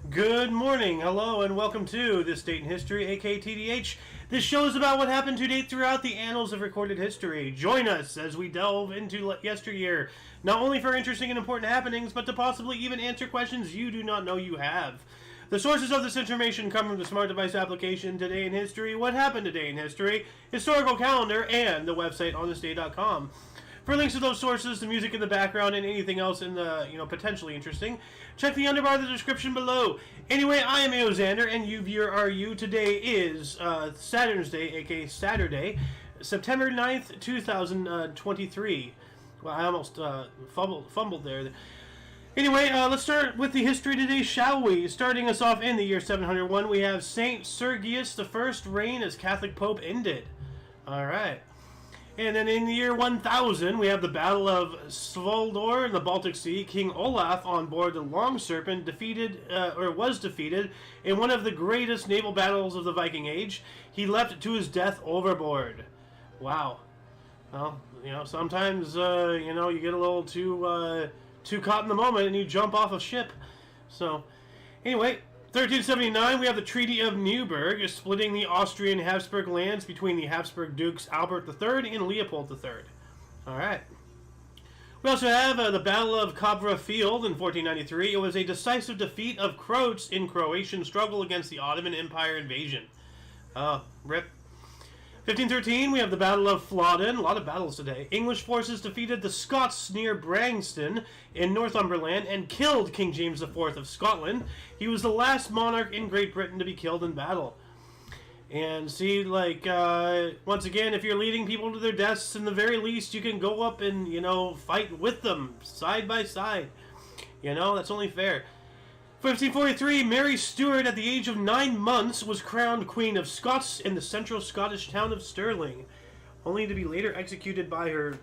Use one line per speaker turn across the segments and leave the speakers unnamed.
Good morning, hello, and welcome to This Date in History, aka TDH. This show is about what happened to date throughout the annals of recorded history. Join us as we delve into yesteryear, not only for interesting and important happenings, but to possibly even answer questions you do not know you have. The sources of this information come from the Smart Device application, Today in History, What Happened Today in History, Historical Calendar, and the website onthisday.com. For links to those sources, the music in the background, and anything else in the, potentially interesting, check the underbar of the description below. Anyway, I am Xander, and you viewer are you. Today is Saturn's Day, aka Saturday, September 9th, 2023. Well, I almost fumbled there. Anyway, let's start with the history today, shall we? Starting us off in the year 701, we have Saint Sergius I's reign as Catholic Pope ended. Alright. And then in the year 1000, we have the Battle of Svolder in the Baltic Sea. King Olaf on board the Long Serpent was defeated in one of the greatest naval battles of the Viking Age. He leapt to his death overboard. Wow. Well, sometimes, you get a little too caught in the moment and you jump off a ship. So, anyway, 1379, we have the Treaty of Neuburg, splitting the Austrian Habsburg lands between the Habsburg Dukes Albert III and Leopold III. Alright. We also have the Battle of Kobra Field in 1493. It was a decisive defeat of Croats in Croatian struggle against the Ottoman Empire invasion. RIP. 1513, we have the Battle of Flodden. A lot of battles today. English forces defeated the Scots near Branston in Northumberland and killed King James IV of Scotland. He was the last monarch in Great Britain to be killed in battle. And see, once again, if you're leading people to their deaths, in the very least, you can go up and, fight with them, side by side. That's only fair. 1543, Mary Stuart, at the age of 9 months, was crowned Queen of Scots in the central Scottish town of Stirling, only to be later executed by her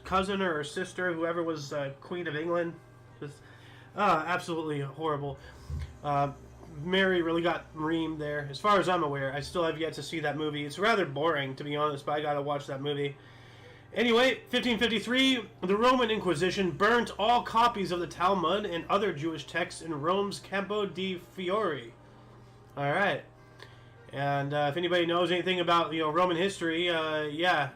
cousin or her sister, whoever was Queen of England. Just absolutely horrible. Mary really got reamed there. As far as I'm aware, I still have yet to see that movie. It's rather boring, to be honest, but I gotta watch that movie. Anyway, 1553, the Roman Inquisition burnt all copies of the Talmud and other Jewish texts in Rome's Campo di Fiori. Alright. And if anybody knows anything about, Roman history, Anyway,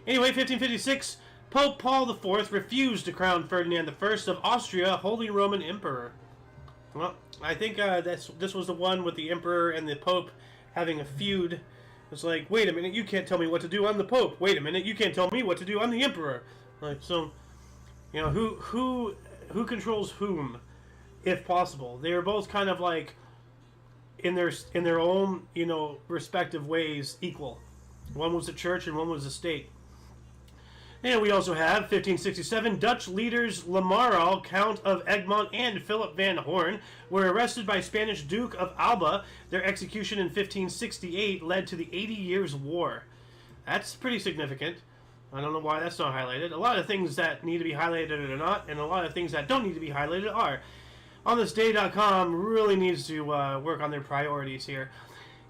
1556, Pope Paul IV refused to crown Ferdinand I of Austria Holy Roman Emperor. Well, I think this was the one with the Emperor and the Pope having a feud. It's like, wait a minute, you can't tell me what to do, I'm the Pope. Wait a minute, you can't tell me what to do, I'm the Emperor. Who controls whom, if possible? They are both kind of in their own, respective ways equal. One was the church and one was the state. And we also have 1567, Dutch leaders Lamaral, Count of Egmont, and Philip van Horn were arrested by Spanish Duke of Alba. Their execution in 1568 led to the 80 Years' War. That's pretty significant. I don't know why that's not highlighted. A lot of things that need to be highlighted are not, and a lot of things that don't need to be highlighted are. OnThisDay.com really needs to work on their priorities here.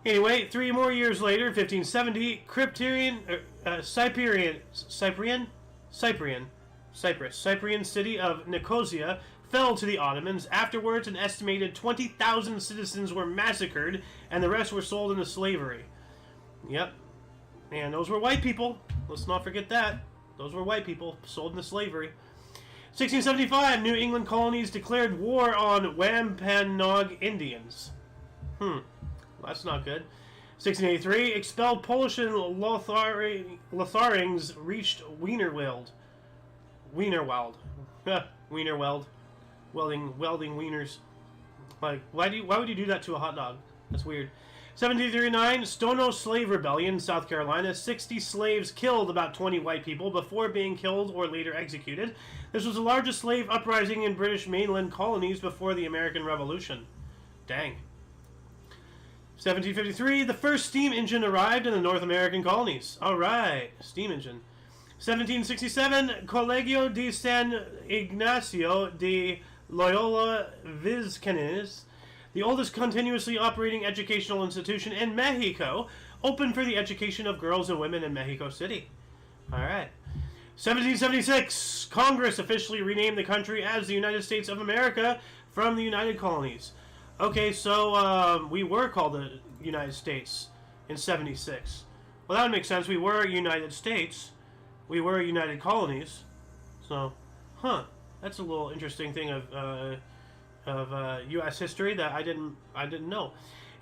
Anyway, 3 more years later, 1570, Cyprian city of Nicosia fell to the Ottomans. Afterwards, an estimated 20,000 citizens were massacred, and the rest were sold into slavery. Yep. And those were white people. Let's not forget that. Those were white people sold into slavery. 1675, New England colonies declared war on Wampanoag Indians. That's not good. 1683, expelled Polish and Lotharings reached Wienerwald. Wienerwald. Welding wieners. Why would you do that to a hot dog? That's weird. 1739, Stono Slave Rebellion, South Carolina. 60 slaves killed about 20 white people before being killed or later executed. This was the largest slave uprising in British mainland colonies before the American Revolution. Dang. 1753, the first steam engine arrived in the North American colonies. Alright, steam engine. 1767, Colegio de San Ignacio de Loyola Vizcaínas, the oldest continuously operating educational institution in Mexico, opened for the education of girls and women in Mexico City. Alright. 1776, Congress officially renamed the country as the United States of America from the United Colonies. Okay, so we were called the United States in 76. Well, that would make sense. We were United States. We were United Colonies. So, that's a little interesting thing of U.S. history that I didn't know.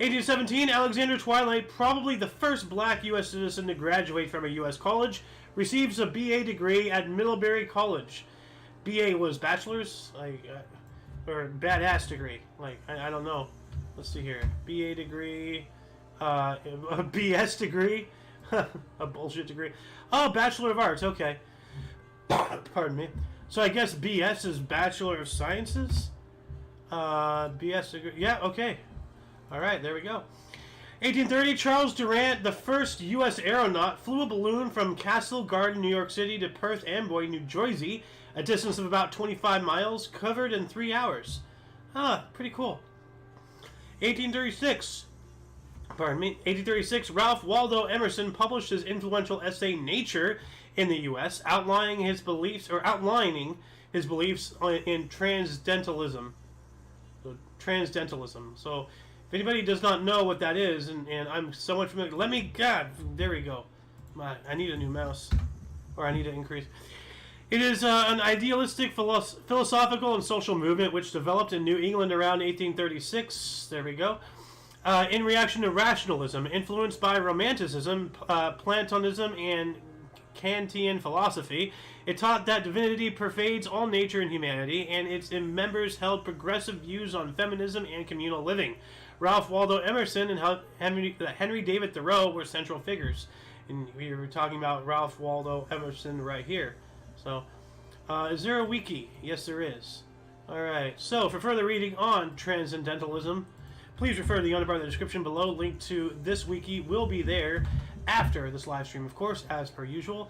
1817, Alexander Twilight, probably the first black U.S. citizen to graduate from a U.S. college, receives a BA degree at Middlebury College. BA was bachelor's, or badass degree. I don't know. Let's see here. BA degree, a BS degree, a bullshit degree. Oh, Bachelor of Arts. Okay. Pardon me. So I guess BS is Bachelor of Sciences. BS degree. Yeah. Okay. All right. There we go. 1830, Charles Durant, the first U.S. aeronaut, flew a balloon from Castle Garden, New York City to Perth Amboy, New Jersey, a distance of about 25 miles, covered in 3 hours. Pretty cool. 1836, Ralph Waldo Emerson published his influential essay "Nature" in the U.S., outlining his beliefs in transcendentalism. So, if anybody does not know what that is, and I'm somewhat familiar, there we go. I need a new mouse, or I need to increase. It is an idealistic, philosophical, and social movement which developed in New England around 1836. There we go. In reaction to rationalism, influenced by Romanticism, Platonism, and Kantian philosophy, it taught that divinity pervades all nature and humanity, and its members held progressive views on feminism and communal living. Ralph Waldo Emerson and Henry David Thoreau were central figures. And we were talking about Ralph Waldo Emerson right here. So, is there a wiki? Yes, there is. Alright, so for further reading on transcendentalism, please refer to the other part of the description below. Link to this wiki will be there after this live stream, of course, as per usual.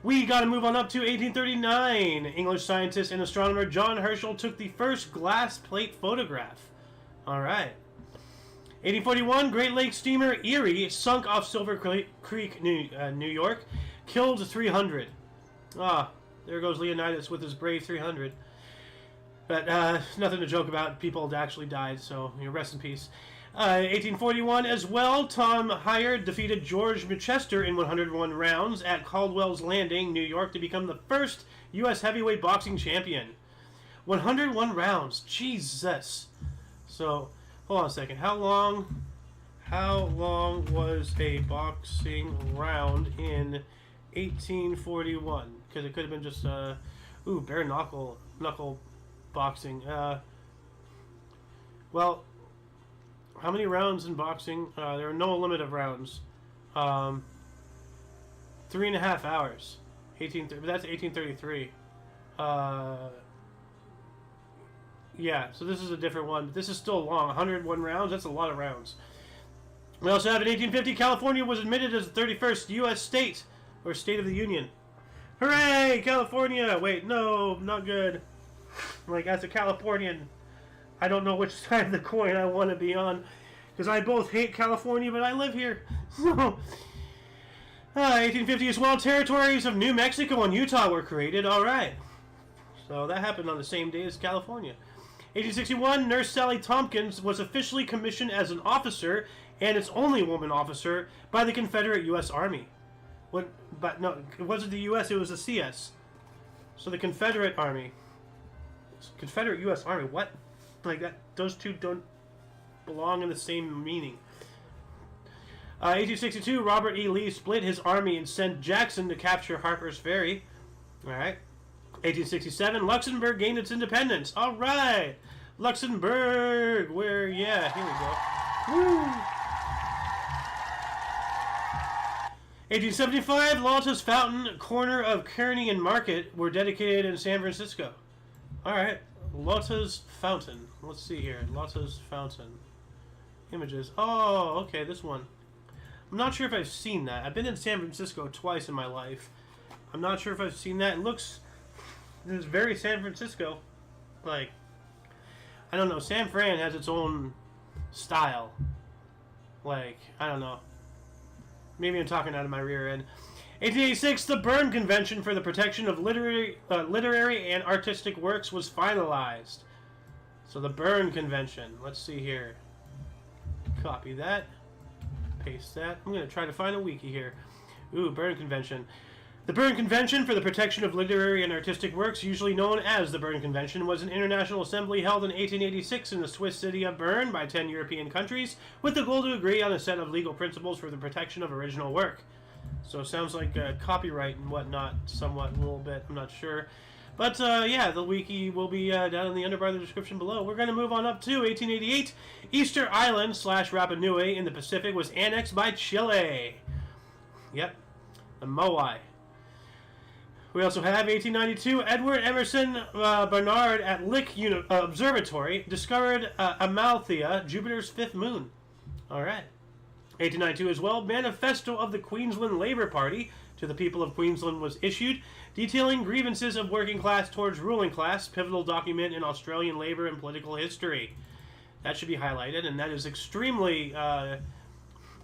We got to move on up to 1839. English scientist and astronomer John Herschel took the first glass plate photograph. Alright. 1841, Great Lakes steamer Erie sunk off Silver Creek, New York, killed 300. There goes Leonidas with his brave 300. But nothing to joke about. People actually died, so rest in peace. 1841 as well, Tom Hyer defeated George Manchester in 101 rounds at Caldwell's Landing, New York, to become the first U.S. heavyweight boxing champion. 101 rounds. Jesus. So, hold on a second. How long was a boxing round in 1841? Because it could have been just bare knuckle boxing. Well, how many rounds in boxing? There are no limit of rounds. 3.5 hours. That's 1833. Yeah, so this is a different one. But this is still long. 101 rounds. That's a lot of rounds. We also have in 1850, California was admitted as the 31st U.S. state, or State of the Union. Hooray, California! Wait, no, not good. As a Californian, I don't know which side of the coin I want to be on, because I both hate California, but I live here. So, 1850 as well, territories of New Mexico and Utah were created. All right. So that happened on the same day as California. 1861, Nurse Sally Tompkins was officially commissioned as an officer, and its only woman officer, by the Confederate U.S. Army. But no, it wasn't the U.S., it was the CS. So the Confederate Army. Confederate U.S. Army, what? That, those two don't belong in the same meaning. 1862, Robert E. Lee split his army and sent Jackson to capture Harper's Ferry. Alright. 1867, Luxembourg gained its independence. Alright! Luxembourg! Here we go. Woo! 1875, Lotta's Fountain, corner of Kearny and Market, were dedicated in San Francisco. Alright. Lotta's Fountain. Let's see here. Lotta's Fountain. Images. Oh, okay, this one. I'm not sure if I've seen that. I've been in San Francisco twice in my life. I'm not sure if I've seen that. It's very San Francisco. I don't know. San Fran has its own style. I don't know. Maybe I'm talking out of my rear end. 1886, the Berne Convention for the Protection of Literary and Artistic Works was finalized. So the Berne Convention. Let's see here. Copy that. Paste that. I'm going to try to find a wiki here. Ooh, Berne Convention. The Berne Convention for the Protection of Literary and Artistic Works, usually known as the Berne Convention, was an international assembly held in 1886 in the Swiss city of Bern by 10 European countries, with the goal to agree on a set of legal principles for the protection of original work. So it sounds like copyright and whatnot, somewhat, a little bit, I'm not sure. But yeah, the wiki will be down in the underbar of the description below. We're going to move on up to 1888. Easter Island / Rapa Nui in the Pacific was annexed by Chile. Yep, the Moai. We also have 1892. Edward Emerson Barnard at Lick Observatory discovered Amalthea, Jupiter's fifth moon. All right. 1892 as well. Manifesto of the Queensland Labour Party to the people of Queensland was issued, detailing grievances of working class towards ruling class, pivotal document in Australian labour and political history. That should be highlighted, and that is extremely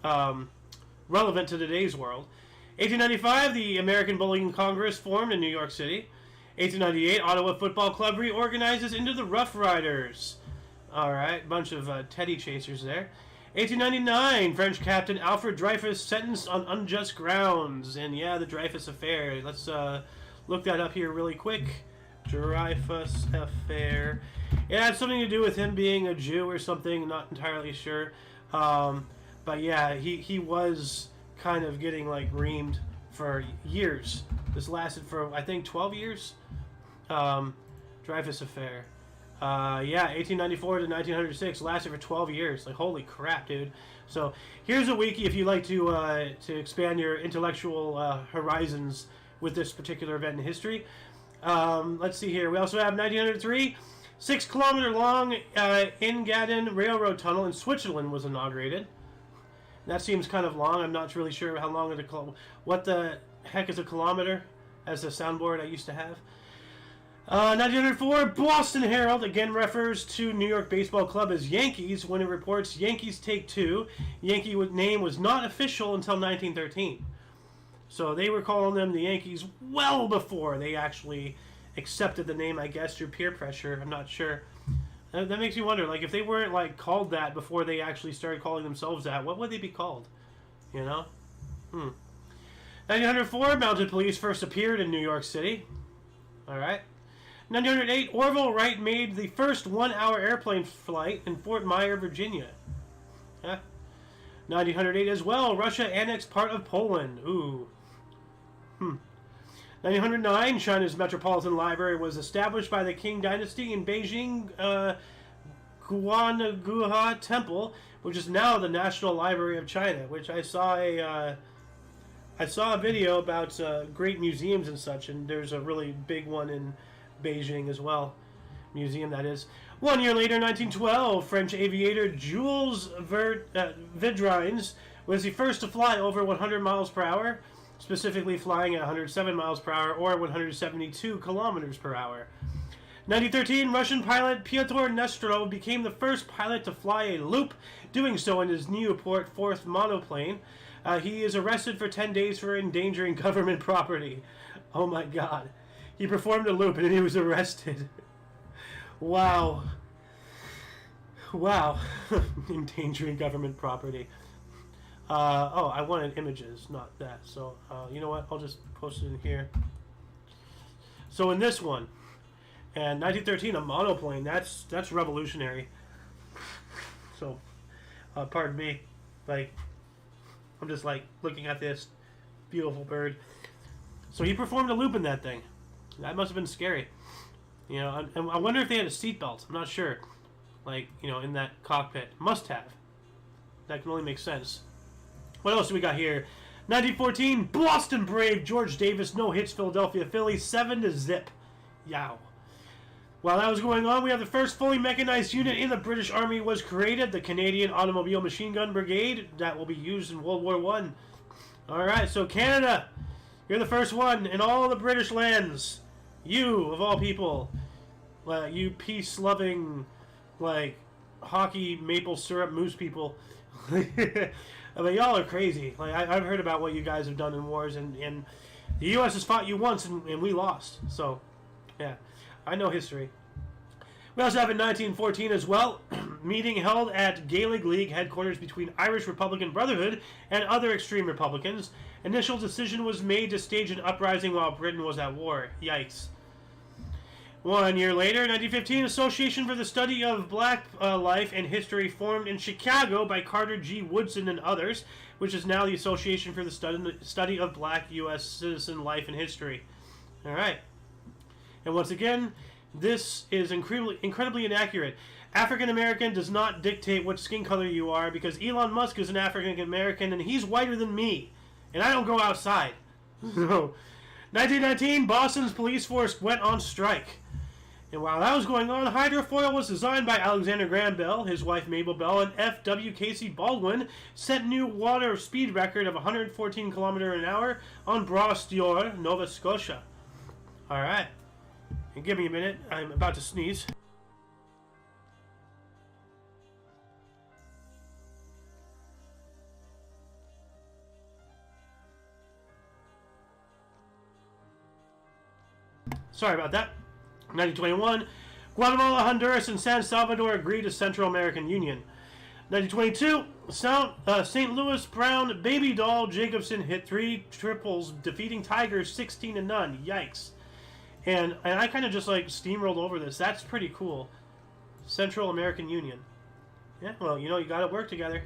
relevant to today's world. 1895, the American Bowling Congress formed in New York City. 1898, Ottawa Football Club reorganizes into the Rough Riders. Alright, bunch of teddy chasers there. 1899, French captain Alfred Dreyfus sentenced on unjust grounds. And yeah, the Dreyfus Affair. Let's look that up here really quick. Dreyfus Affair. It had something to do with him being a Jew or something, not entirely sure. But yeah, he was kind of getting like reamed for years. This lasted for, I think, 12 years. Dreyfus Affair. Yeah, 1894 to 1906, lasted for 12 years. Like, holy crap, dude. So, here's a wiki if you'd like to expand your intellectual horizons with this particular event in history. Let's see here. We also have 1903, 6-kilometer long Engadin Railroad Tunnel in Switzerland was inaugurated. That seems kind of long. I'm not really sure how long what the heck is a kilometer, as a soundboard I used to have. 1904, Boston Herald again refers to New York Baseball Club as Yankees when it reports Yankees Take Two. Yankee name was not official until 1913. So they were calling them the Yankees well before they actually accepted the name, I guess, through peer pressure. I'm not sure. That makes me wonder, like, if they weren't, like, called that before they actually started calling themselves that, what would they be called? You know? 1904, mounted police first appeared in New York City. Alright. 1908, Orville Wright made the first 1-hour airplane flight in Fort Myer, Virginia. Yeah. 1908 as well, Russia annexed part of Poland. Ooh. 1909, China's Metropolitan Library was established by the Qing Dynasty in Beijing Guanaguha Temple, which is now the National Library of China. Which I saw a video about great museums and such, and there's a really big one in Beijing as well. Museum, that is. 1 year later, 1912, French aviator Jules Vidrines was the first to fly over 100 miles per hour. Specifically flying at 107 miles per hour or 172 kilometers per hour. 1913, Russian pilot Pyotr Nesterov became the first pilot to fly a loop, doing so in his Newport 4th monoplane. He is arrested for 10 days for endangering government property. Oh my god. He performed a loop and he was arrested. Wow. Wow. Endangering government property. Oh, I wanted images, not that. So, you know what? I'll just post it in here. So in this one, and 1913, a monoplane. That's revolutionary. So, pardon me. Like, I'm just like looking at this beautiful bird. So he performed a loop in that thing. That must have been scary. You know, I wonder if they had a seatbelt. I'm not sure. Like, you know, in that cockpit. Must have. That can only make sense. What else do we got here? 1914, Boston Brave George Davis no-hits Philadelphia Phillies 7-0. Yow. While that was going on, we have the first fully mechanized unit in the British Army was created, the Canadian Automobile Machine Gun Brigade. That will be used in World War I. Alright, so Canada, you're the first one in all the British lands. You, of all people, you peace-loving, like, hockey maple syrup moose people. I mean, y'all are crazy. Like I've heard about what you guys have done in wars, and the U.S. has fought you once, and we lost. So, yeah, I know history. We also have in 1914 as well, meeting held at Gaelic League headquarters between Irish Republican Brotherhood and other extreme Republicans. Initial decision was made to stage an uprising while Britain was at war. Yikes. 1 year later, 1915, Association for the Study of Black Life and History formed in Chicago by Carter G. Woodson and others, which is now the Association for the Study of Black U.S. Citizen Life and History. All right. And once again, this is incredibly inaccurate. African American does not dictate what skin color you are because Elon Musk is an African American and he's whiter than me. And I don't go outside. So, 1919, Boston's police force went on strike. And while that was going on, hydrofoil was designed by Alexander Graham Bell, his wife Mabel Bell, and F.W. Casey Baldwin set new water speed record of 114 km an hour on Brostior, Nova Scotia. All right. And give me a minute. I'm about to sneeze. Sorry about that. 1921, Guatemala, Honduras, and San Salvador agreed to Central American Union. 1922, St. Louis Brown baby doll Jacobson hit 3 triples, defeating Tigers 16-0. Yikes. And I kind of just like steamrolled over this. That's pretty cool. Central American Union. Yeah, well, you know, you gotta work together.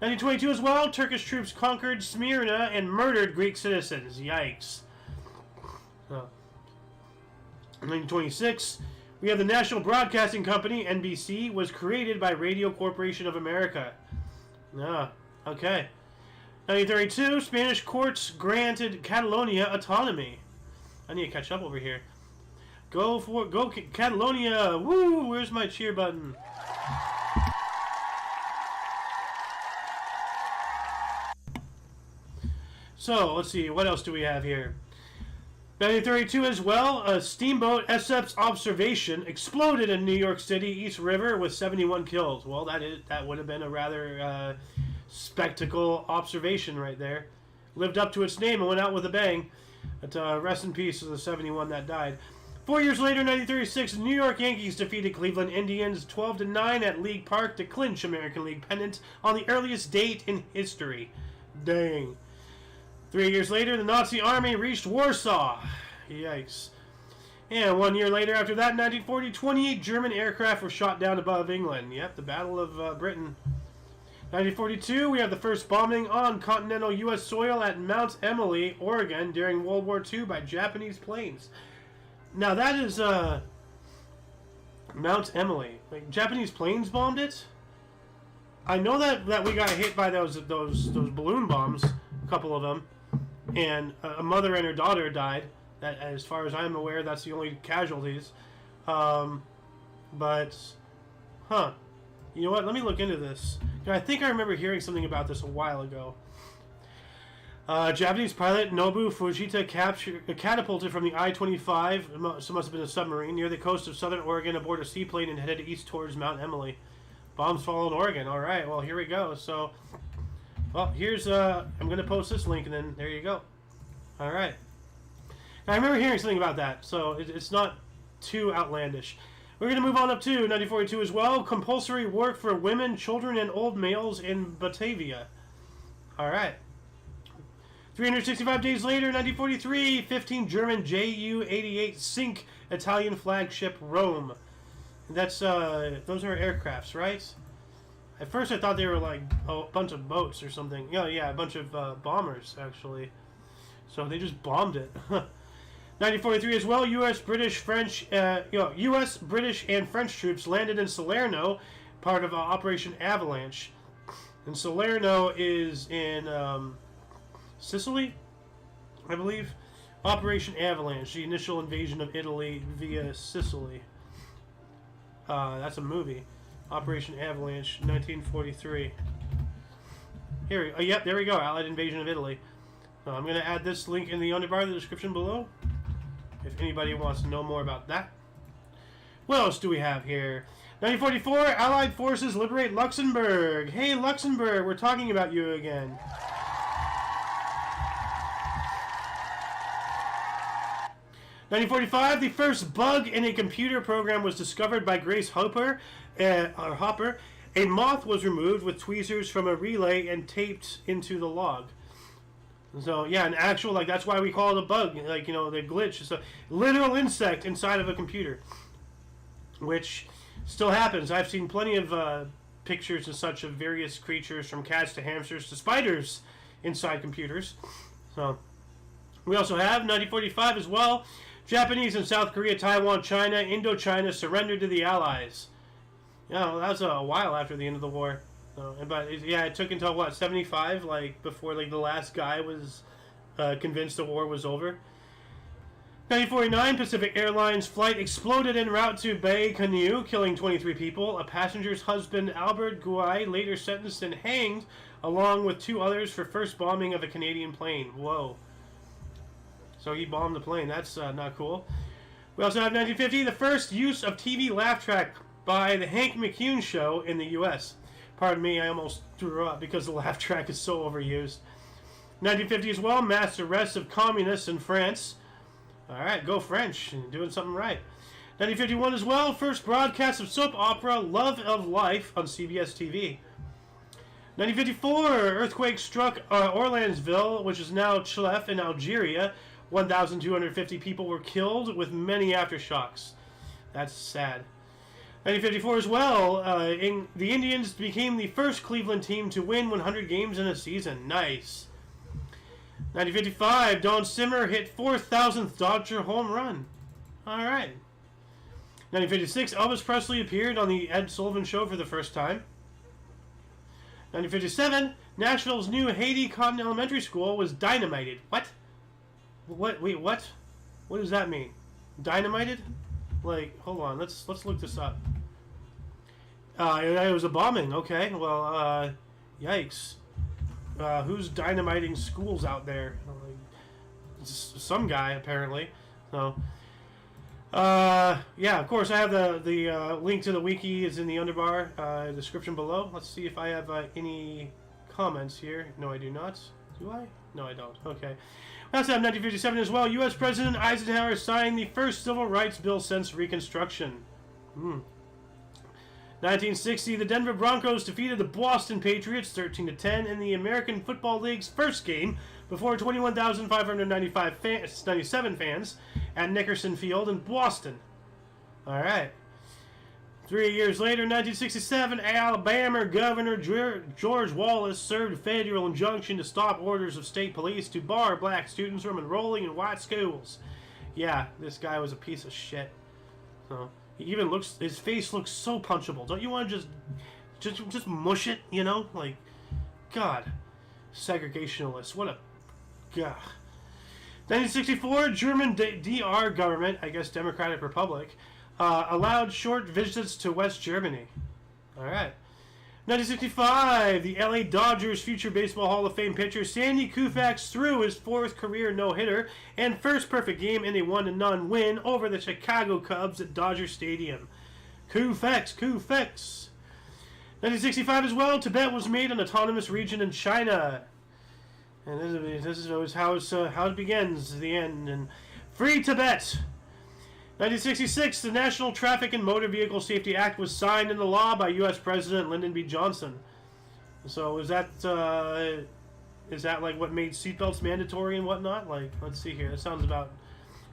1922 as well, Turkish troops conquered Smyrna and murdered Greek citizens. Yikes. 1926, we have the National Broadcasting Company, NBC, was created by Radio Corporation of America. Okay. 1932, Spanish courts granted Catalonia autonomy. I need to catch up over here. Go Catalonia! Woo! Where's my cheer button? So, let's see, what else do we have here? 1932 as well, a steamboat Essep's Observation exploded in New York City, East River, with 71 kills. Well, that would have been a rather spectacle observation right there. Lived up to its name and went out with a bang. But rest in peace to the 71 that died. 4 years later, 1936, New York Yankees defeated Cleveland Indians 12-9 at League Park to clinch American League pennant on the earliest date in history. Dang. 3 years later, the Nazi army reached Warsaw. Yikes. And 1 year later after that, in 1940, 28 German aircraft were shot down above England. Yep, the Battle of Britain. 1942, we have the first bombing on continental U.S. soil at Mount Emily, Oregon, during World War II by Japanese planes. Now that is Mount Emily. Like, Japanese planes bombed it? I know that we got hit by those balloon bombs, a couple of them. And a mother and her daughter died. That, as far as I'm aware, that's the only casualties. But, you know what? Let me look into this. I think I remember hearing something about this a while ago. Japanese pilot Nobu Fujita catapulted from the I-25, so must have been a submarine, near the coast of southern Oregon aboard a seaplane and headed east towards Mount Emily. Bombs fall in Oregon. All right, well, here we go. So... well, here's, I'm going to post this link, and then there you go. All right. Now, I remember hearing something about that, so it's not too outlandish. We're going to move on up to 1942 as well. Compulsory work for women, children, and old males in Batavia. All right. 365 days later, 1943, 15 German Ju-88 sink Italian flagship Rome. That's, those are aircrafts, right? At first I thought they were like a bunch of boats or something. Yeah, a bunch of bombers, actually. So they just bombed it. 1943 as well, U.S., British, and French troops landed in Salerno, part of Operation Avalanche. And Salerno is in Sicily, I believe. Operation Avalanche, the initial invasion of Italy via Sicily. That's a movie. Operation Avalanche, 1943. Here, yep, there we go. Allied invasion of Italy. I'm going to add this link in the underbar of the description below, if anybody wants to know more about that. What else do we have here? 1944, Allied forces liberate Luxembourg. Hey, Luxembourg, we're talking about you again. 1945, the first bug in a computer program was discovered by Grace Hopper. A moth was removed with tweezers from a relay and taped into the log. So, yeah, an actual, like, that's why we call it a bug. Like, you know, the glitch. It's a literal insect inside of a computer. Which still happens. I've seen plenty of pictures and such of various creatures, from cats to hamsters to spiders, inside computers. So, we also have 1945 as well. Japanese and South Korea, Taiwan, China, Indochina surrendered to the Allies. Yeah, well, that was a while after the end of the war. But yeah, it took until what, 75, like before like the last guy was convinced the war was over. 1949, Pacific Airlines flight exploded en route to Baikonur, killing 23 people. A passenger's husband, Albert Guai, later sentenced and hanged, along with 2 others for first bombing of a Canadian plane. Whoa. So he bombed the plane. That's not cool. We also have 1950, the first use of TV laugh track by the Hank McCune Show in the U.S. Pardon me, I almost threw up because the laugh track is so overused. 1950 as well, mass arrest of communists in France. Alright, go French. Doing something right. 1951 as well, first broadcast of soap opera Love of Life on CBS TV. 1954, earthquake struck Orlandsville, which is now Chlef in Algeria. 1,250 people were killed, with many aftershocks. That's sad. 1954 as well, the Indians became the first Cleveland team to win 100 games in a season. Nice. 1955, Don Simmer hit 4,000th Dodger home run. Alright. 1956, Elvis Presley appeared on the Ed Sullivan Show for the first time. 1957, Nashville's new Haiti Cotton Elementary School was dynamited. What? What? Wait, what? What does that mean? Dynamited? Like, hold on, let's look this up. It was a bombing. Okay, well, yikes. Who's dynamiting schools out there? Some guy, apparently. So, yeah, of course, I have the link to the wiki is in the underbar description below. Let's see if I have any comments here. No, I do not. Do I? No, I don't. Okay. We also have 1957 as well. U.S. President Eisenhower signed the first civil rights bill since Reconstruction. 1960, the Denver Broncos defeated the Boston Patriots 13-10 in the American Football League's first game before 21,597 fans at Nickerson Field in Boston. All right. 3 years later, 1967, Alabama Governor George Wallace served a federal injunction to stop orders of state police to bar black students from enrolling in white schools. Yeah, this guy was a piece of shit. So he even looks, his face looks so punchable. Don't you want to just mush it? You know, like, God, segregationalist. What a God. 1964, German DR government, I guess Democratic Republic, allowed short visits to West Germany. Alright. 1965, the LA Dodgers future Baseball Hall of Fame pitcher Sandy Koufax threw his 4th career no-hitter and first perfect game in a 1-0 win over the Chicago Cubs at Dodger Stadium. Koufax. 1965 as well, Tibet was made an autonomous region in China. And this is how it begins, the end. And free Tibet! 1966, the National Traffic and Motor Vehicle Safety Act was signed into law by U.S. President Lyndon B. Johnson. So is that like what made seatbelts mandatory and whatnot? Like, let's see here. That sounds about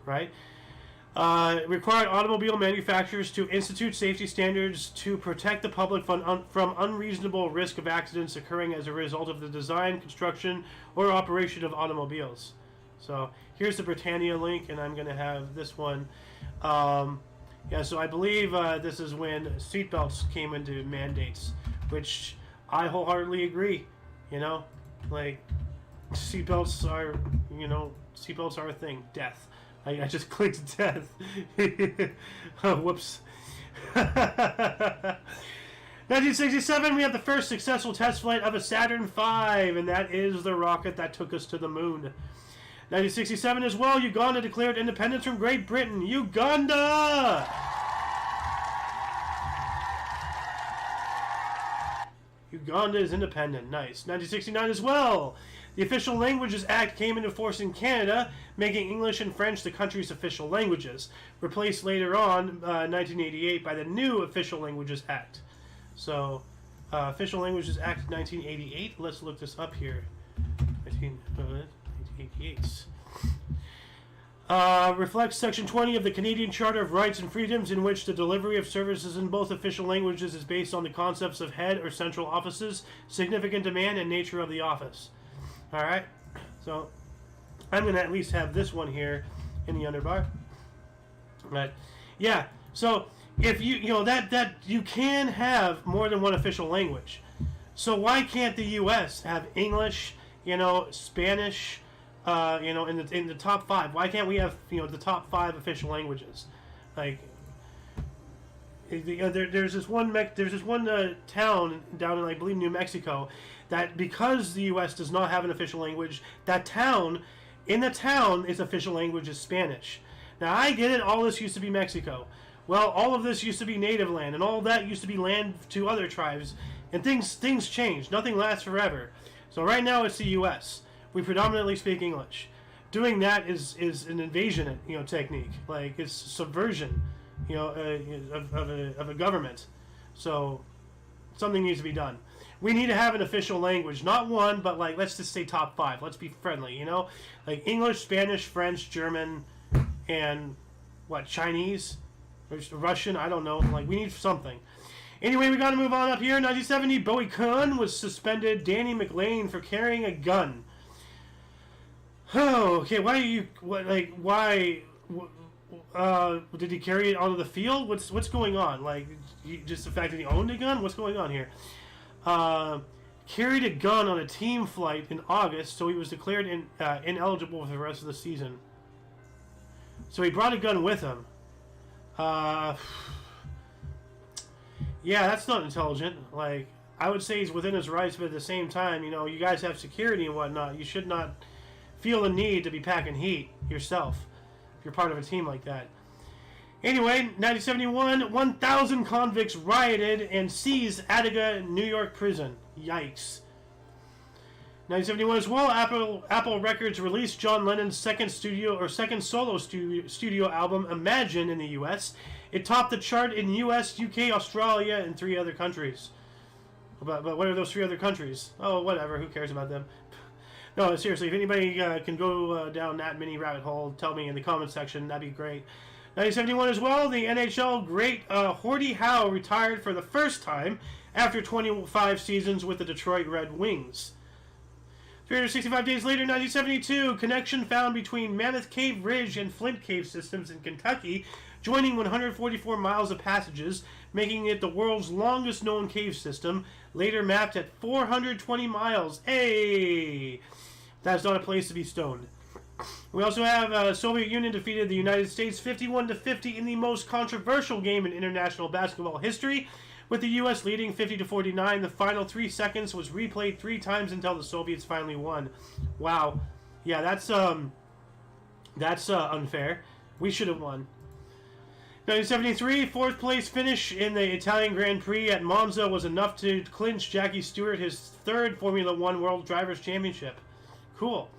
right. It required automobile manufacturers to institute safety standards to protect the public from unreasonable risk of accidents occurring as a result of the design, construction, or operation of automobiles. So here's the Britannia link, and I'm going to have this one. Yeah, so I believe this is when seatbelts came into mandates, which I wholeheartedly agree. You know, like seatbelts are a thing. Death. I just clicked death. Oh, whoops. 1967, we have the first successful test flight of a Saturn V, and that is the rocket that took us to the moon. 1967 as well, Uganda declared independence from Great Britain. Uganda! Uganda is independent. Nice. 1969 as well. The Official Languages Act came into force in Canada, making English and French the country's official languages, replaced later on, 1988, by the new Official Languages Act. So, Official Languages Act 1988. Let's look this up here. 1988. Reflects Section 20 of the Canadian Charter of Rights and Freedoms, in which the delivery of services in both official languages is based on the concepts of head or central offices, significant demand, and nature of the office. Alright, so I'm going to at least have this one here in the underbar. But, yeah, so if that you can have more than one official language. So why can't the U.S. have English, Spanish, in the top 5? Why can't we have the top 5 official languages? Like, there's this one town down in, I believe, New Mexico, that because the U.S. does not have an official language, its official language is Spanish. Now I get it. All this used to be Mexico. Well, all of this used to be native land, and all of that used to be land to other tribes, and things change. Nothing lasts forever. So right now it's the U.S. We predominantly speak English. Doing that is an invasion, technique. Like, it's subversion, of a government. So something needs to be done. We need to have an official language, not one, but like, let's just say top 5. Let's be friendly, like English, Spanish, French, German, and Chinese, or Russian. I don't know. Like, we need something. Anyway, we got to move on up here. 1970, Bowie Kuhn was suspended. Danny McLean for carrying a gun. Oh, okay. Why did he carry it onto the field? What's going on? Like, just the fact that he owned a gun? What's going on here? Carried a gun on a team flight in August, so he was declared ineligible for the rest of the season. So he brought a gun with him. Yeah, that's not intelligent. Like, I would say he's within his rights, but at the same time, you guys have security and whatnot. You should not feel the need to be packing heat yourself if you're part of a team like that. Anyway, 1971, 1,000 convicts rioted and seized Attica, New York prison. Yikes. 1971 as well, Apple Records released John Lennon's second solo studio album, Imagine, in the U.S. It topped the chart in U.S., UK, Australia, and 3 other countries. But what are those 3 other countries? Oh, whatever. Who cares about them? No, seriously, if anybody can go down that mini rabbit hole, tell me in the comment section. That'd be great. 1971 as well, the NHL great Gordie Howe retired for the first time after 25 seasons with the Detroit Red Wings. 365 days later, 1972, connection found between Mammoth Cave Ridge and Flint Cave systems in Kentucky, joining 144 miles of passages, making it the world's longest known cave system, later mapped at 420 miles. Hey! That's not a place to be stoned. We also have Soviet Union defeated the United States 51-50 in the most controversial game in international basketball history, with the U.S. leading 50-49. The final 3 seconds was replayed 3 times until the Soviets finally won. Wow. Yeah, that's unfair. We should have won. 1973, 4th place finish in the Italian Grand Prix at Monza was enough to clinch Jackie Stewart his 3rd Formula One World Drivers' Championship. Cool.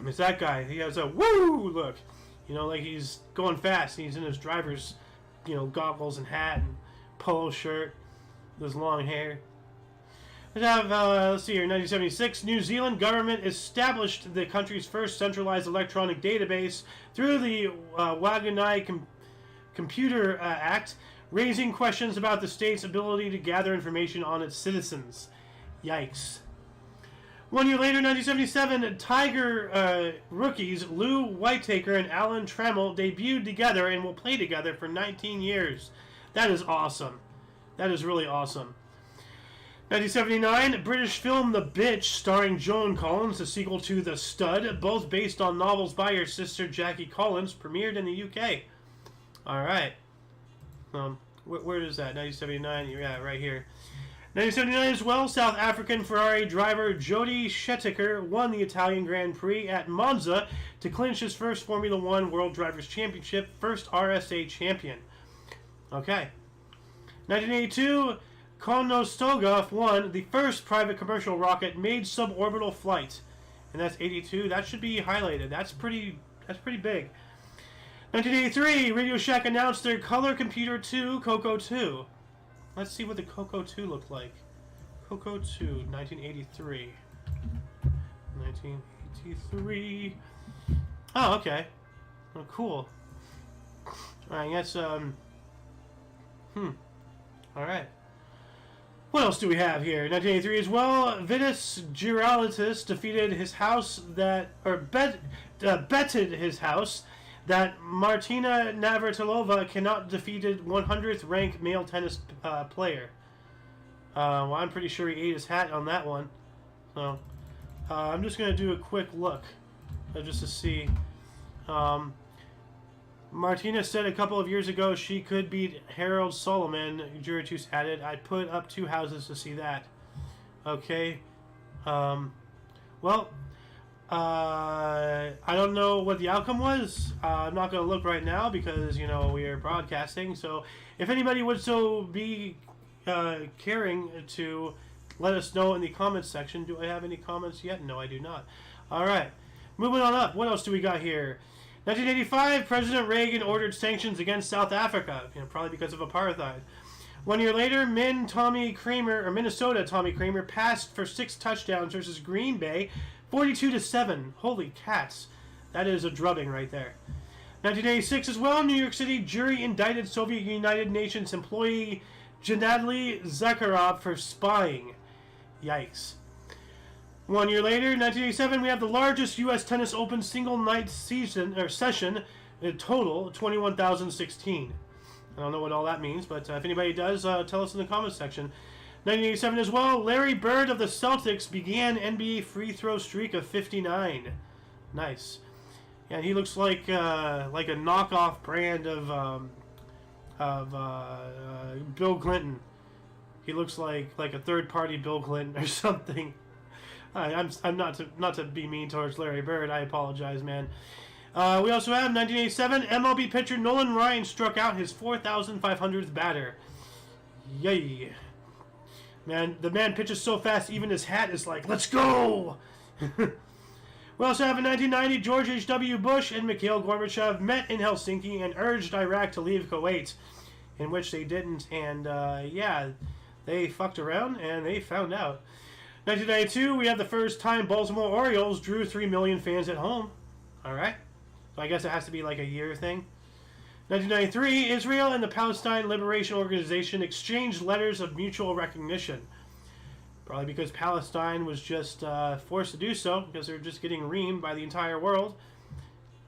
It's that guy. He has a woo look. Like he's going fast. He's in his driver's, goggles and hat and polo shirt with his long hair. Let's have, let's see here, 1976, New Zealand government established the country's first centralized electronic database through the Waganai Computer Act, raising questions about the state's ability to gather information on its citizens. Yikes. 1 year later, 1977, Tiger rookies Lou Whitaker and Alan Trammell debuted together and will play together for 19 years. That is awesome. That is really awesome. 1979, British film The Bitch, starring Joan Collins, the sequel to The Stud, both based on novels by her sister Jackie Collins, premiered in the UK. Alright. Where is that? 1979? Yeah, right here. 1979 as well, South African Ferrari driver Jody Scheckter won the Italian Grand Prix at Monza to clinch his first Formula One World Drivers' Championship, first RSA champion. Okay. 1982, Konostoga 1, the first private commercial rocket, made suborbital flight. And that's 82. That should be highlighted. That's pretty big. 1983, Radio Shack announced their Color Computer 2, Coco 2. Let's see what the Coco 2 looked like. Coco 2, 1983. 1983. Oh, okay. Oh, cool. I guess, Alright. What else do we have here? 1983 as well. Vitus Giralitus defeated his house that, betted his house that Martina Navratilova cannot defeated 100th ranked male tennis player. Well, I'm pretty sure he ate his hat on that one. So, I'm just going to do a quick look just to see. Martina said a couple of years ago she could beat Harold Solomon. Juratus added, I'd put up 2 houses to see that. Okay. Well, I don't know what the outcome was. I'm not going to look right now because, you know, we are broadcasting. So if anybody would so be caring to let us know in the comments section. Do I have any comments yet? No, I do not. All right. Moving on up. What else do we got here? 1985, President Reagan ordered sanctions against South Africa, probably because of apartheid. 1 year later, Minnesota Tommy Kramer passed for 6 touchdowns versus Green Bay, 42-7. Holy cats. That is a drubbing right there. 1986 as well, New York City jury indicted Soviet United Nations employee Gennady Zakharov for spying. Yikes. 1 year later, 1987, we have the largest U.S. Tennis Open single-night session in total, 21,016. I don't know what all that means, but if anybody does, tell us in the comments section. 1987 as well, Larry Bird of the Celtics began NBA free throw streak of 59. Nice. And he looks like a knockoff brand of Bill Clinton. He looks like a third-party Bill Clinton or something. I'm not to be mean towards Larry Bird. I apologize, man. We also have 1987 MLB pitcher Nolan Ryan struck out his 4,500th batter. Yay! Man, the man pitches so fast, even his hat is like, "Let's go!" We also have in 1990 George H.W. Bush and Mikhail Gorbachev met in Helsinki and urged Iraq to leave Kuwait, in which they didn't. And yeah, they fucked around and they found out. 1992, we have the first time Baltimore Orioles drew 3 million fans at home. Alright. So I guess it has to be like a year thing. 1993, Israel and the Palestine Liberation Organization exchanged letters of mutual recognition. Probably because Palestine was just forced to do so, because they're just getting reamed by the entire world.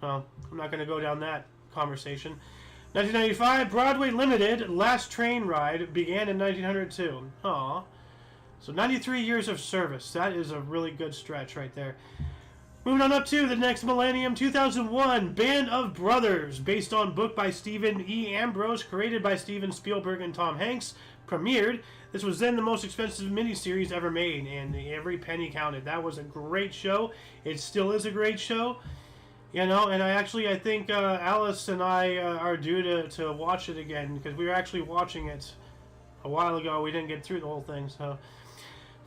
Well, I'm not going to go down that conversation. 1995, Broadway Limited, Last Train Ride, began in 1902. Aww. So 93 years of service. That is a really good stretch right there. Moving on up to the next millennium, 2001, Band of Brothers, based on book by Stephen E. Ambrose, created by Steven Spielberg and Tom Hanks, premiered. This was then the most expensive miniseries ever made, and every penny counted. That was a great show. It still is a great show. You know, and I think Alice and I are due to watch it again, because we were actually watching it a while ago. We didn't get through the whole thing, so...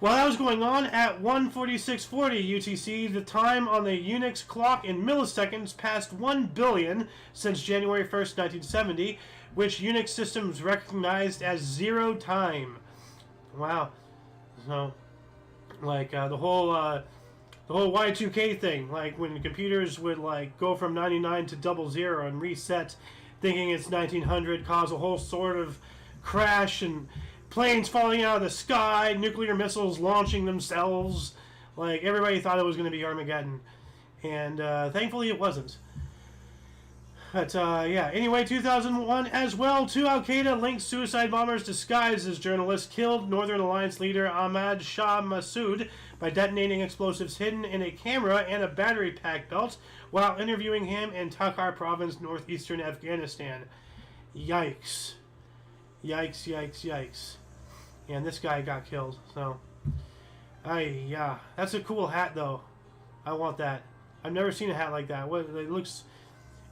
While that was going on, at 1:46:40 UTC, the time on the Unix clock in milliseconds passed 1 billion since January 1st, 1970, which Unix systems recognized as 0 time. Wow. So, like, the whole Y2K thing, like, when computers would, like, go from 99 to 00 and reset, thinking it's 1900, cause a whole sort of crash and... planes falling out of the sky, nuclear missiles launching themselves. Like, everybody thought it was going to be Armageddon. And thankfully it wasn't. But, yeah. Anyway, 2001 as well. 2 Al-Qaeda-linked suicide bombers disguised as journalists killed Northern Alliance leader Ahmad Shah Massoud by detonating explosives hidden in a camera and a battery pack belt while interviewing him in Takhar province, northeastern Afghanistan. Yikes. Yikes, yikes, yikes. And this guy got killed, so... yeah. That's a cool hat, though. I want that. I've never seen a hat like that. What it looks...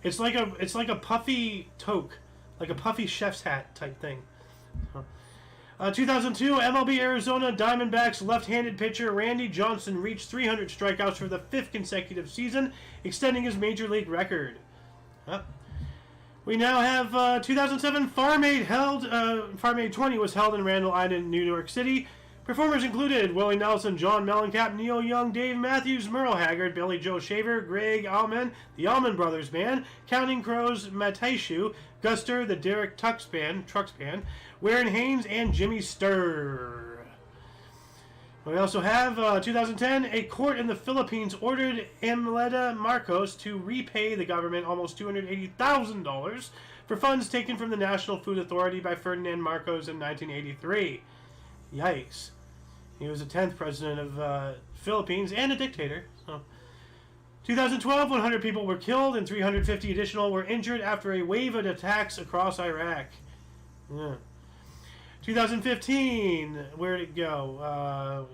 It's like a puffy toque. Like a puffy chef's hat type thing. 2002, MLB Arizona Diamondbacks left-handed pitcher Randy Johnson reached 300 strikeouts for the 5th consecutive season, extending his major league record. We now have 2007 Farm Aid 20 was held in Randall Island, New York City. Performers included Willie Nelson, John Mellencamp, Neil Young, Dave Matthews, Merle Haggard, Billy Joe Shaver, Greg Allman, the Allman Brothers Band, Counting Crows, Mataishu, Guster, the Derek Trucks Band, Warren Haynes, and Jimmy Sturr. We also have 2010, a court in the Philippines ordered Imelda Marcos to repay the government almost $280,000 for funds taken from the National Food Authority by Ferdinand Marcos in 1983. Yikes. He was the 10th president of Philippines and a dictator. So. 2012, 100 people were killed and 350 additional were injured after a wave of attacks across Iraq. Yeah. 2015, where'd it go?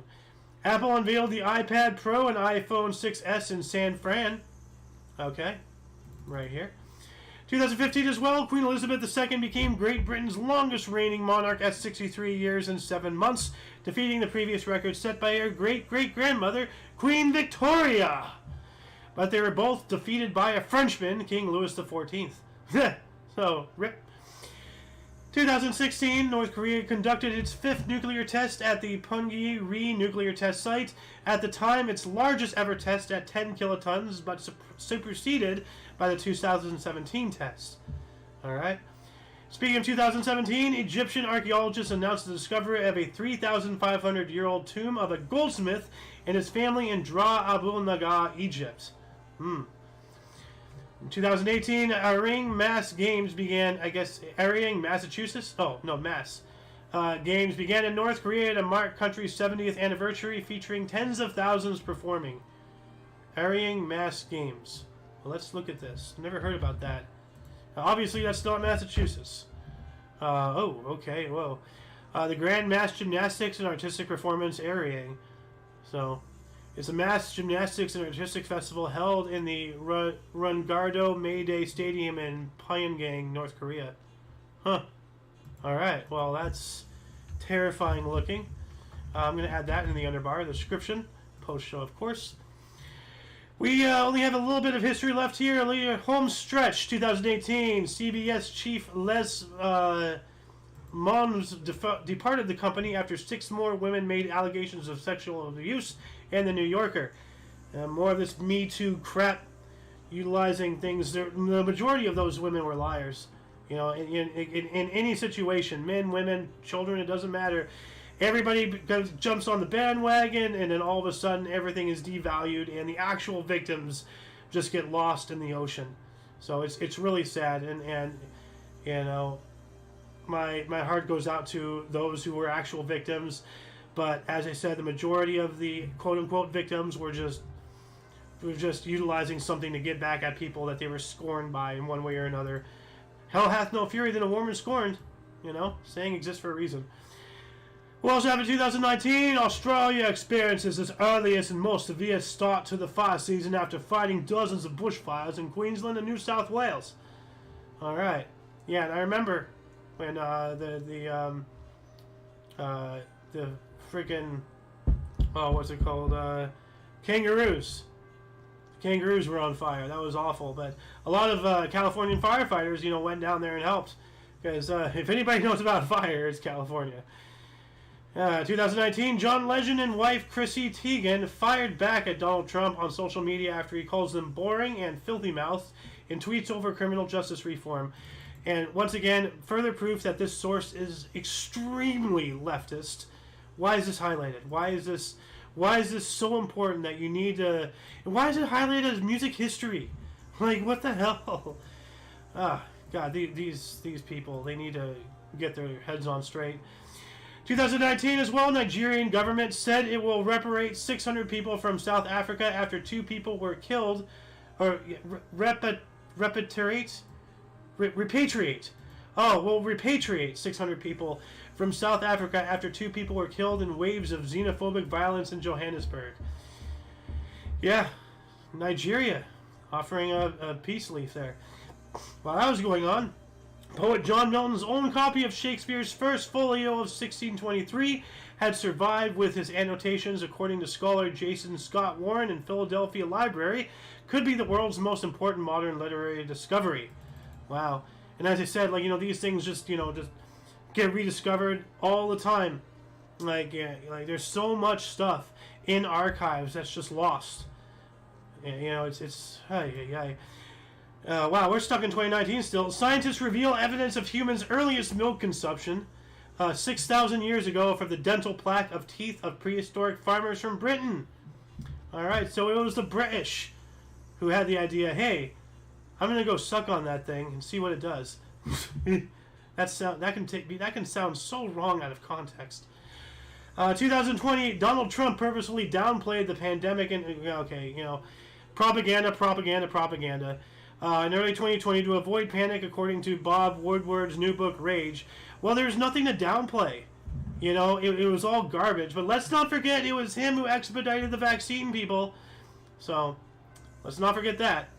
Apple unveiled the iPad Pro and iPhone 6s in San Fran. Okay, right here. 2015 as well, Queen Elizabeth II became Great Britain's longest reigning monarch at 63 years and 7 months, defeating the previous record set by her great-great-grandmother, Queen Victoria. But they were both defeated by a Frenchman, King Louis XIV. So, rip. 2016, North Korea conducted its 5th nuclear test at the Punggye-ri nuclear test site. At the time, its largest ever test at 10 kilotons, but superseded by the 2017 test. Alright. Speaking of 2017, Egyptian archaeologists announced the discovery of a 3,500-year-old tomb of a goldsmith and his family in Dra Abu Naga, Egypt. In 2018, Airing Mass Games began, Airing, Massachusetts? Oh, no, Mass. Games began in North Korea to mark country's 70th anniversary, featuring tens of thousands performing. Airing Mass Games. Well, let's look at this. Never heard about that. Obviously, that's not Massachusetts. Oh, okay, whoa. The Grand Mass Gymnastics and Artistic Performance Airing. So, it's a mass gymnastics and artistic festival held in the Rungardo May Day Stadium in Pyongyang, North Korea. Huh. Alright, well, that's terrifying looking. I'm going to add that in the underbar, the description. Post-show, of course. We only have a little bit of history left here. Home stretch, 2018. CBS chief Les Mons departed the company after 6 more women made allegations of sexual abuse, and the New Yorker. More of this Me Too crap, utilizing things. The majority of those women were liars. You know, in any situation, men, women, children, it doesn't matter. Everybody jumps on the bandwagon, and then all of a sudden everything is devalued, and the actual victims just get lost in the ocean. So it's really sad, and you know, my heart goes out to those who were actual victims. But as I said, the majority of the quote-unquote victims were just utilizing something to get back at people that they were scorned by in one way or another. Hell hath no fury than a woman scorned. You know, saying exists for a reason. We also have in 2019, Australia experiences its earliest and most severe start to the fire season after fighting dozens of bushfires in Queensland and New South Wales. All right, yeah, and I remember when the freaking what's it called? Kangaroos. Kangaroos were on fire. That was awful. But a lot of Californian firefighters, you know, went down there and helped. Because if anybody knows about fire, it's California. 2019, John Legend and wife Chrissy Teigen fired back at Donald Trump on social media after he calls them boring and filthy-mouthed in tweets over criminal justice reform. And once again, further proof that this source is extremely leftist. Why is this highlighted? Why is this so important that you need to... Why is it highlighted as music history? Like, what the hell? God, these people, they need to get their heads on straight. 2019 as well, Nigerian government said it will repatriate 600 people from South Africa after 2 people were killed, or repatriate. Oh, we'll repatriate 600 people from South Africa after 2 people were killed in waves of xenophobic violence in Johannesburg. Yeah, Nigeria offering a peace leaf there. While that was going on, Poet John Milton's own copy of Shakespeare's first folio of 1623 had survived with his annotations, according to scholar Jason Scott Warren in Philadelphia Library, could be the world's most important modern literary discovery. Wow. And as I said, like, these things just get rediscovered all the time. Like there's so much stuff in archives that's just lost. Wow, we're stuck in 2019 still. Scientists reveal evidence of humans' earliest milk consumption 6,000 years ago from the dental plaque of teeth of prehistoric farmers from Britain. Alright, so it was the British who had the idea, hey, I'm going to go suck on that thing and see what it does. That can sound so wrong out of context. 2020, Donald Trump purposefully downplayed the pandemic and, propaganda. In early 2020, to avoid panic, according to Bob Woodward's new book, Rage, well, there's nothing to downplay. It was all garbage. But let's not forget it was him who expedited the vaccine, people. So, let's not forget that.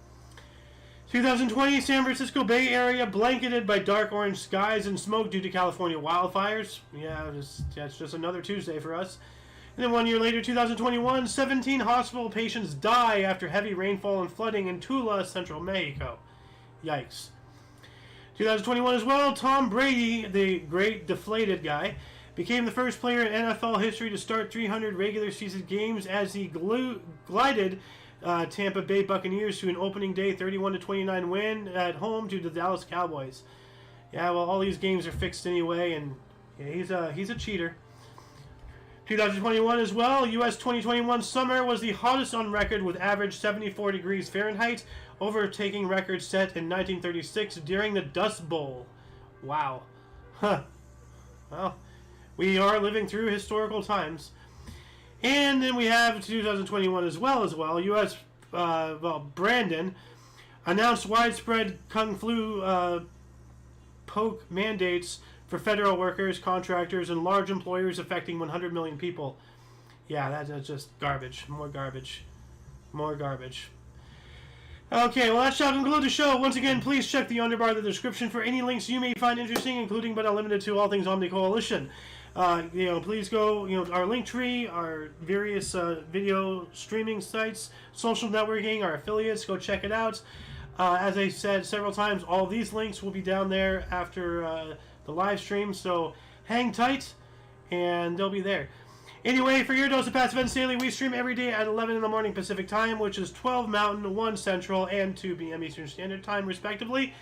2020, San Francisco Bay Area blanketed by dark orange skies and smoke due to California wildfires. Yeah, that's just another Tuesday for us. And then 1 year later, 2021, 17 hospital patients die after heavy rainfall and flooding in Tula, central Mexico. Yikes. 2021 as well, Tom Brady, the great deflated guy, became the first player in NFL history to start 300 regular season games as he glided Tampa Bay Buccaneers to an opening day 31-29 win at home to the Dallas Cowboys. Yeah, well, all these games are fixed anyway, and yeah, he's a cheater. 2021 as well, U.S. 2021 summer was the hottest on record with average 74 degrees Fahrenheit, overtaking records set in 1936 during the Dust Bowl. Wow. Huh. Well, we are living through historical times. And then we have 2021 as well. U.S. Brandon announced widespread Kung Flu poke mandates for federal workers, contractors, and large employers affecting 100 million people. Yeah, that's just garbage. More garbage. Okay, well, that shall conclude the show. Once again, please check the underbar of the description for any links you may find interesting, including but not limited to all things Omni Coalition. Please go, our link tree, our various video streaming sites, social networking, our affiliates, go check it out. As I said several times, all these links will be down there after the live stream, so hang tight, and they'll be there. Anyway, for your dose of past events daily, we stream every day at 11 in the morning Pacific Time, which is 12 Mountain, 1 Central, and 2 p.m. Eastern Standard Time, respectively.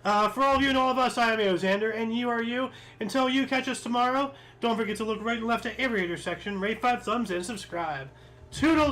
For all of you and all of us, I am Xander, and you are you. Until you catch us tomorrow, don't forget to look right and left at every intersection, rate 5 thumbs, and subscribe. Toodles!